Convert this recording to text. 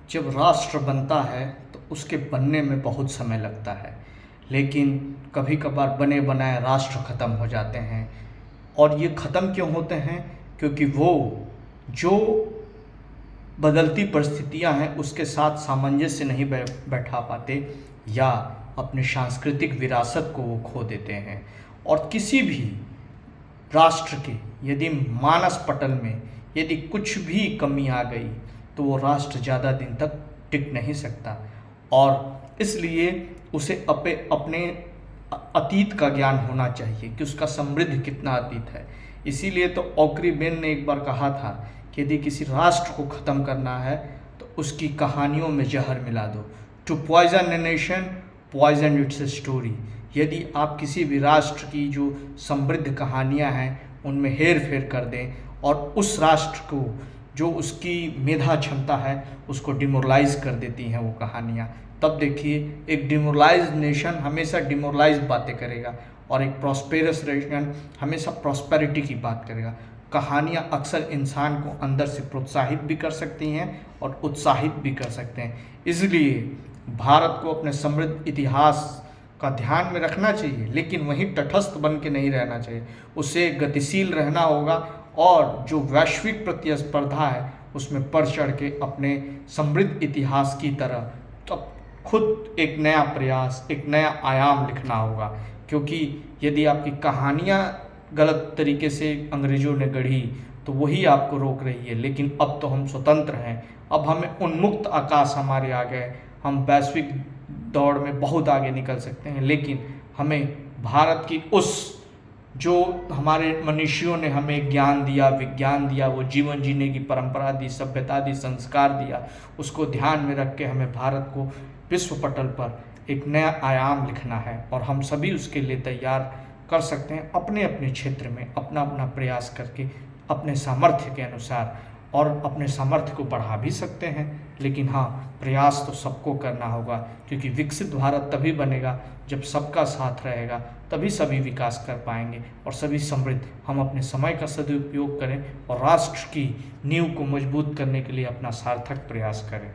जब राष्ट्र बनता है तो उसके बनने में बहुत समय लगता है, लेकिन कभी कभार बने बनाए राष्ट्र ख़त्म हो जाते हैं। और ये ख़त्म क्यों होते हैं? क्योंकि वो जो बदलती परिस्थितियां हैं उसके साथ सामंजस्य नहीं बैठा पाते, या अपनी सांस्कृतिक विरासत को वो खो देते हैं। और किसी भी राष्ट्र के यदि मानस पटल में यदि कुछ भी कमी आ गई तो वो राष्ट्र ज़्यादा दिन तक टिक नहीं सकता। और इसलिए उसे अपने अतीत का ज्ञान होना चाहिए कि उसका समृद्ध कितना अतीत है। इसीलिए तो ऑक्री बेन ने एक बार कहा था कि यदि किसी राष्ट्र को ख़त्म करना है तो उसकी कहानियों में जहर मिला दो। To poison a nation, poison its story. यदि आप किसी भी राष्ट्र की जो समृद्ध कहानियां हैं उनमें हेर फेर कर दें और उस राष्ट्र को जो उसकी मेधा क्षमता है उसको डिमोरलाइज कर देती हैं वो कहानियाँ, तब देखिए एक डिमोरलाइज नेशन हमेशा डिमोरलाइज बातें करेगा और एक प्रॉस्पेरस नेशन हमेशा प्रॉस्पेरिटी की बात करेगा। कहानियाँ अक्सर इंसान को अंदर से प्रोत्साहित भी कर सकती हैं और उत्साहित भी कर सकते हैं। इसलिए भारत को अपने समृद्ध इतिहास का ध्यान में रखना चाहिए, लेकिन वहीं तटस्थ बन के नहीं रहना चाहिए। उसे गतिशील रहना होगा और जो वैश्विक प्रतिस्पर्धा है उसमें बढ़ चढ़ के अपने समृद्ध इतिहास की तरह तब खुद एक नया प्रयास, एक नया आयाम लिखना होगा। क्योंकि यदि आपकी कहानियाँ गलत तरीके से अंग्रेज़ों ने गढ़ी तो वही आपको रोक रही है। लेकिन अब तो हम स्वतंत्र हैं, अब हमें उन्मुक्त आकाश हमारे आ गए, हम वैश्विक दौड़ में बहुत आगे निकल सकते हैं। लेकिन हमें भारत की उस जो हमारे मनीषियों ने हमें ज्ञान दिया, विज्ञान दिया, वो जीवन जीने की परंपरा दी, सभ्यता दी, संस्कार दिया, उसको ध्यान में रख के हमें भारत को विश्व पटल पर एक नया आयाम लिखना है। और हम सभी उसके लिए तैयार कर सकते हैं अपने अपने क्षेत्र में अपना अपना प्रयास करके अपने सामर्थ्य के अनुसार, और अपने सामर्थ्य को बढ़ा भी सकते हैं। लेकिन हाँ, प्रयास तो सबको करना होगा, क्योंकि विकसित भारत तभी बनेगा जब सबका साथ रहेगा, तभी सभी विकास कर पाएंगे और सभी समृद्ध। हम अपने समय का सदुपयोग करें और राष्ट्र की नींव को मजबूत करने के लिए अपना सार्थक प्रयास करें।